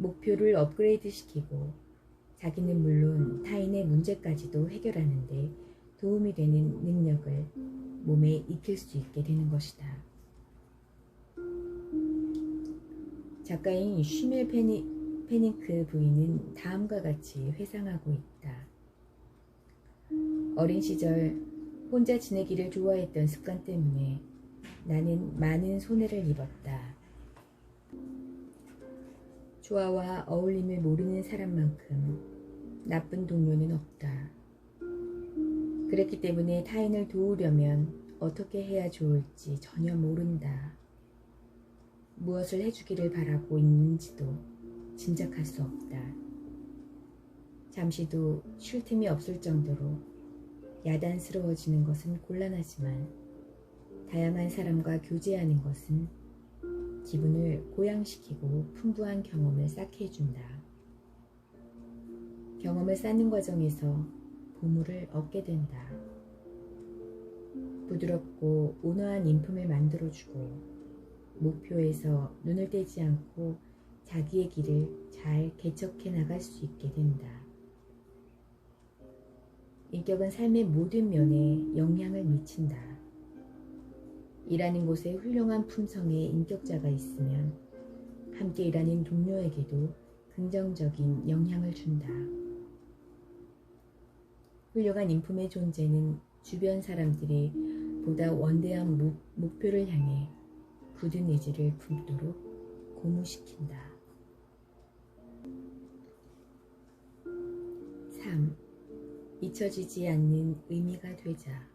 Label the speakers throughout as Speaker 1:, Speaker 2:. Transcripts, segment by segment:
Speaker 1: 목표를 업그레이드시키고 자기는 물론 타인의 문제까지도 해결하는 데 도움이 되는 능력을 몸에 익힐 수 있게 되는 것이다. 작가인 쉬멜 페닝크 부인은 다음과 같이 회상하고 있다. 어린 시절 혼자 지내기를 좋아했던 습관 때문에 나는 많은 손해를 입었다. 조화와 어울림을 모르는 사람만큼 나쁜 동료는 없다. 그랬기 때문에 타인을 도우려면 어떻게 해야 좋을지 전혀 모른다. 무엇을 해주기를 바라고 있는지도 짐작할 수 없다. 잠시도 쉴 틈이 없을 정도로 야단스러워지는 것은 곤란하지만 다양한 사람과 교제하는 것은 기분을 고양시키고 풍부한 경험을 쌓게 해준다. 경험을 쌓는 과정에서 보물을 얻게 된다. 부드럽고 온화한 인품을 만들어주고 목표에서 눈을 떼지 않고 자기의 길을 잘 개척해 나갈 수 있게 된다. 인격은 삶의 모든 면에 영향을 미친다. 일하는 곳에 훌륭한 품성의 인격자가 있으면 함께 일하는 동료에게도 긍정적인 영향을 준다. 훌륭한 인품의 존재는 주변 사람들이 보다 원대한 목표를 향해 굳은 의지를 품도록 고무시킨다. 3. 잊혀지지 않는 의미가 되자.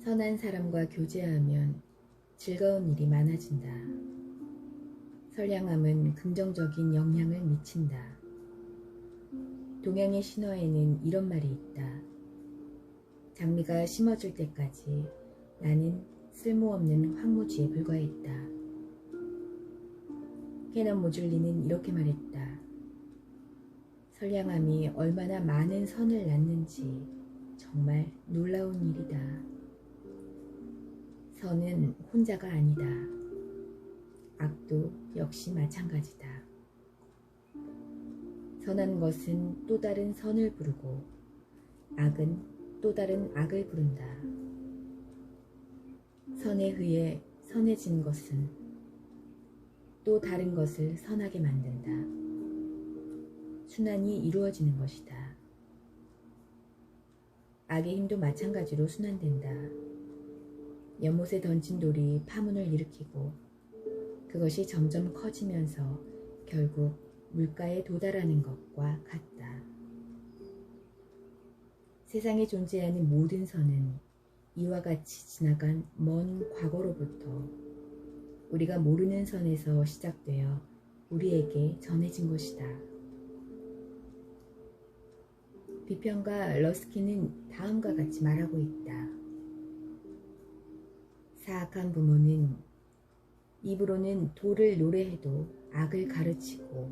Speaker 1: 선한 사람과 교제하면 즐거운 일이 많아진다. 선량함은 긍정적인 영향을 미친다. 동양의 신화에는 이런 말이 있다. 장미가 심어질 때까지 나는 쓸모없는 황무지에 불과했다. 캐넌 모즐리는 이렇게 말했다. 선량함이 얼마나 많은 선을 낳는지 정말 놀라운 일이다. 선은 혼자가 아니다. 악도 역시 마찬가지다. 선한 것은 또 다른 선을 부르고 악은 또 다른 악을 부른다. 선에 의해 선해진 것은 또 다른 것을 선하게 만든다. 순환이 이루어지는 것이다. 악의 힘도 마찬가지로 순환된다. 연못에 던진 돌이 파문을 일으키고 그것이 점점 커지면서 결국 물가에 도달하는 것과 같다. 세상에 존재하는 모든 선은 이와 같이 지나간 먼 과거로부터 우리가 모르는 선에서 시작되어 우리에게 전해진 것이다. 비평가 러스킨은 다음과 같이 말하고 있다. 사악한 부모는 입으로는 도를 노래해도 악을 가르치고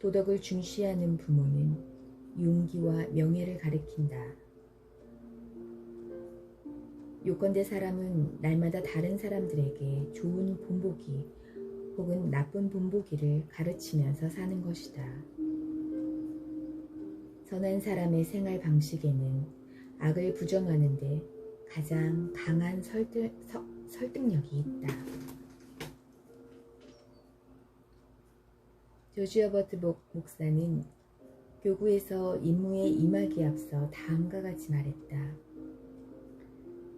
Speaker 1: 도덕을 중시하는 부모는 용기와 명예를 가리킨다. 요컨대 사람은 날마다 다른 사람들에게 좋은 본보기 혹은 나쁜 본보기를 가르치면서 사는 것이다. 선한 사람의 생활 방식에는 악을 부정하는 데 가장 강한 설득력이 있다. 조지 허버트 목사는 교구에서 임무에 임하기에 앞서 다음과 같이 말했다.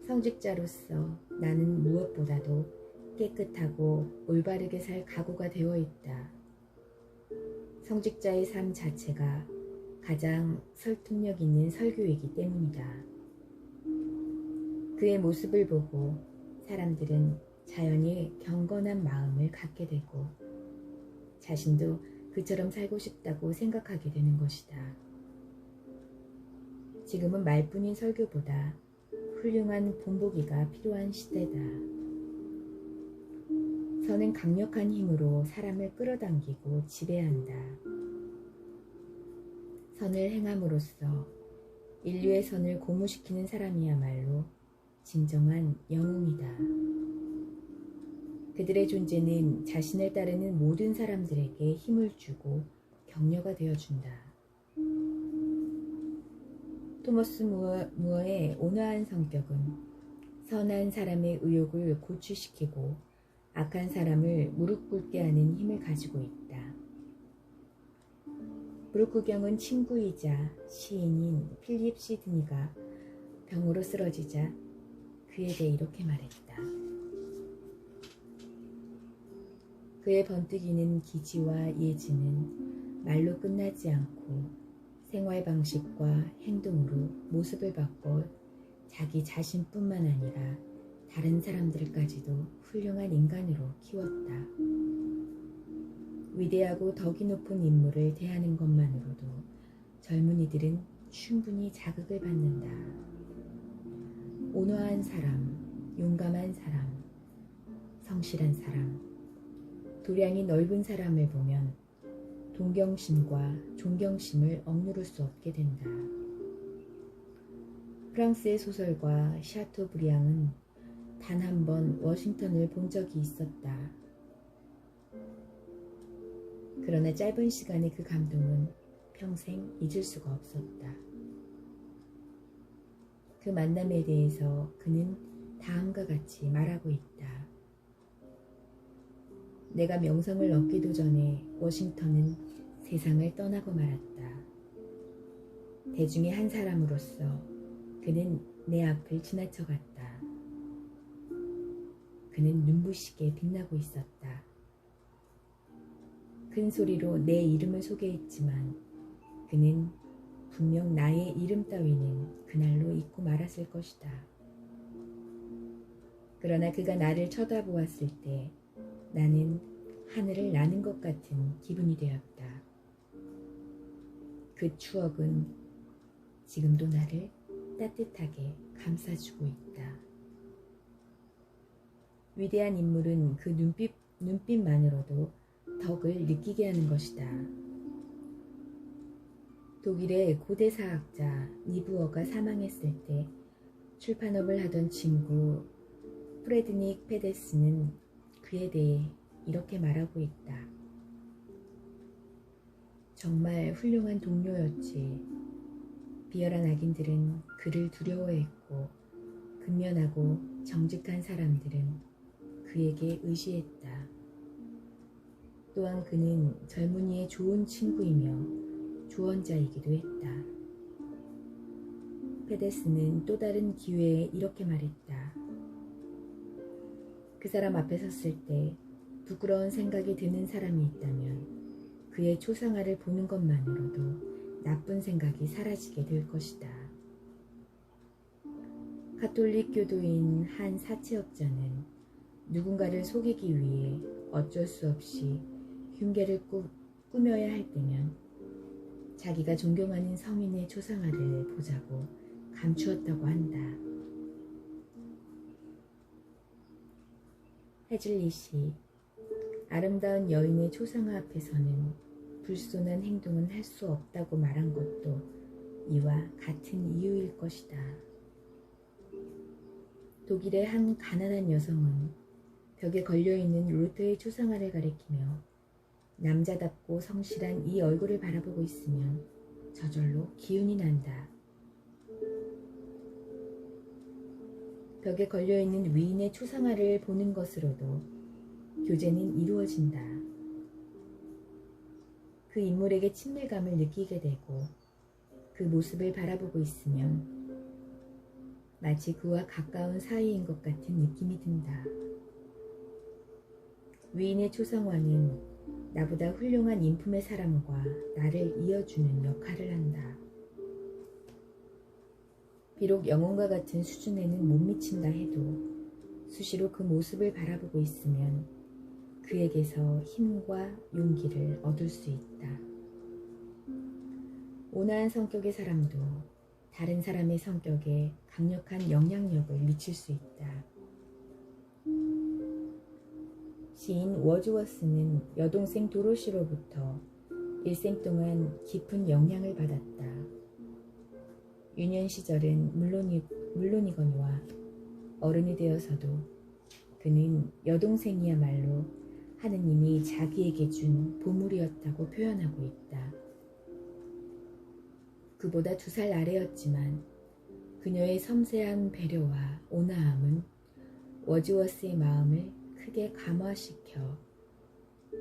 Speaker 1: 성직자로서 나는 무엇보다도 깨끗하고 올바르게 살 각오가 되어 있다. 성직자의 삶 자체가 가장 설득력 있는 설교이기 때문이다. 그의 모습을 보고 사람들은 자연히 경건한 마음을 갖게 되고 자신도 그처럼 살고 싶다고 생각하게 되는 것이다. 지금은 말뿐인 설교보다 훌륭한 본보기가 필요한 시대다. 선은 강력한 힘으로 사람을 끌어당기고 지배한다. 선을 행함으로써 인류의 선을 고무시키는 사람이야말로 진정한 영웅이다. 그들의 존재는 자신을 따르는 모든 사람들에게 힘을 주고 격려가 되어준다. 토머스 무어의 온화한 성격은 선한 사람의 의욕을 고취시키고 악한 사람을 무릎 꿇게 하는 힘을 가지고 있다. 브루크경은 친구이자 시인인 필립 시드니가 병으로 쓰러지자 그에 대해 이렇게 말했다. 그의 번뜩이는 기지와 예지는 말로 끝나지 않고 생활 방식과 행동으로 모습을 바꿔 자기 자신뿐만 아니라 다른 사람들까지도 훌륭한 인간으로 키웠다. 위대하고 덕이 높은 인물을 대하는 것만으로도 젊은이들은 충분히 자극을 받는다. 온화한 사람, 용감한 사람, 성실한 사람, 도량이 넓은 사람을 보면 동경심과 존경심을 억누를 수 없게 된다. 프랑스의 소설가 샤토브리앙은 단 한 번 워싱턴을 본 적이 있었다. 그러나 짧은 시간의 그 감동은 평생 잊을 수가 없었다. 그 만남에 대해서 그는 다음과 같이 말하고 있다. 내가 명성을 얻기도 전에 워싱턴은 세상을 떠나고 말았다. 대중의 한 사람으로서 그는 내 앞을 지나쳐갔다. 그는 눈부시게 빛나고 있었다. 큰 소리로 내 이름을 소개했지만 그는 분명 나의 이름 따위는 그날로 잊고 말았을 것이다. 그러나 그가 나를 쳐다보았을 때 나는 하늘을 나는 것 같은 기분이 되었다. 그 추억은 지금도 나를 따뜻하게 감싸주고 있다. 위대한 인물은 그 눈빛만으로도 덕을 느끼게 하는 것이다. 독일의 고대 사학자 니부어가 사망했을 때 출판업을 하던 친구 프레드닉 페데스는 그에 대해 이렇게 말하고 있다. 정말 훌륭한 동료였지. 비열한 악인들은 그를 두려워했고 근면하고 정직한 사람들은 그에게 의지했다. 또한 그는 젊은이의 좋은 친구이며 조언자이기도 했다. 페데스는 또 다른 기회에 이렇게 말했다. 그 사람 앞에 섰을 때 부끄러운 생각이 드는 사람이 있다면 그의 초상화를 보는 것만으로도 나쁜 생각이 사라지게 될 것이다. 가톨릭 교도인 한 사채업자는 누군가를 속이기 위해 어쩔 수 없이 흉계를 꾸며야 할 때면 자기가 존경하는 성인의 초상화를 보자고 감추었다고 한다. 헤즐릿이 아름다운 여인의 초상화 앞에서는 불손한 행동은 할 수 없다고 말한 것도 이와 같은 이유일 것이다. 독일의 한 가난한 여성은 벽에 걸려있는 루터의 초상화를 가리키며 남자답고 성실한 이 얼굴을 바라보고 있으면 저절로 기운이 난다. 벽에 걸려있는 위인의 초상화를 보는 것으로도 교제는 이루어진다. 그 인물에게 친밀감을 느끼게 되고 그 모습을 바라보고 있으면 마치 그와 가까운 사이인 것 같은 느낌이 든다. 위인의 초상화는 나보다 훌륭한 인품의 사람과 나를 이어주는 역할을 한다. 비록 영혼과 같은 수준에는 못 미친다 해도 수시로 그 모습을 바라보고 있으면 그에게서 힘과 용기를 얻을 수 있다. 온화한 성격의 사람도 다른 사람의 성격에 강력한 영향력을 미칠 수 있다. 시인 워즈워스는 여동생 도로시로부터 일생 동안 깊은 영향을 받았다. 유년 시절은 물론이거니와 어른이 되어서도 그는 여동생이야말로 하느님이 자기에게 준 보물이었다고 표현하고 있다. 그보다 2살 아래였지만 그녀의 섬세한 배려와 온화함은 워즈워스의 마음을 크게 감화시켜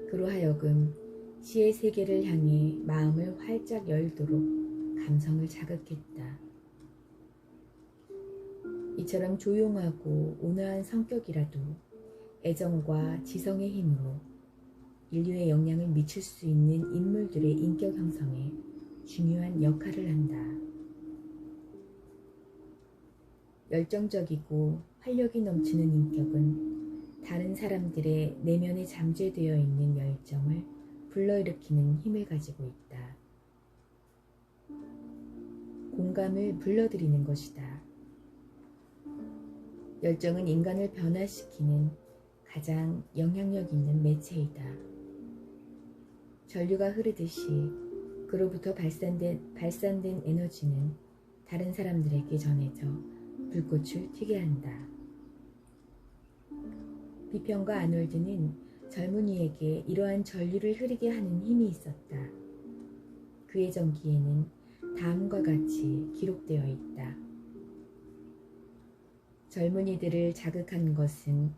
Speaker 1: 그로 하여금 시의 세계를 향해 마음을 활짝 열도록 감성을 자극했다. 이처럼 조용하고 온화한 성격이라도 애정과 지성의 힘으로 인류에 영향을 미칠 수 있는 인물들의 인격 형성에 중요한 역할을 한다. 열정적이고 활력이 넘치는 인격은 다른 사람들의 내면에 잠재되어 있는 열정을 불러일으키는 힘을 가지고 있다. 공감을 불러들이는 것이다. 열정은 인간을 변화시키는 가장 영향력 있는 매체이다. 전류가 흐르듯이 그로부터 발산된 에너지는 다른 사람들에게 전해져 불꽃을 튀게 한다. 비편과 아놀드는 젊은이에게 이러한 전류를 흐르게 하는 힘이 있었다. 그의 전기에는 다음과 같이 기록되어 있다. 젊은이들을 자극한 것은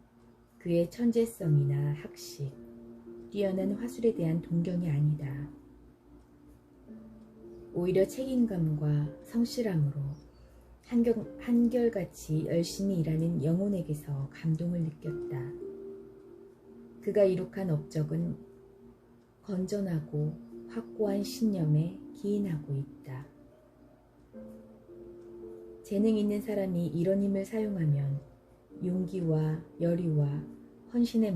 Speaker 1: 그의 천재성이나 학식, 뛰어난 화술에 대한 동경이 아니다. 오히려 책임감과 성실함으로 한결같이 열심히 일하는 영혼에게서 감동을 느꼈다. 그가 이룩한 업적은 건전하고 확고한 신념에 기인하고 있다. 재능 있는 사람이 이런 힘을 사용하면 용기와 열의와 헌신의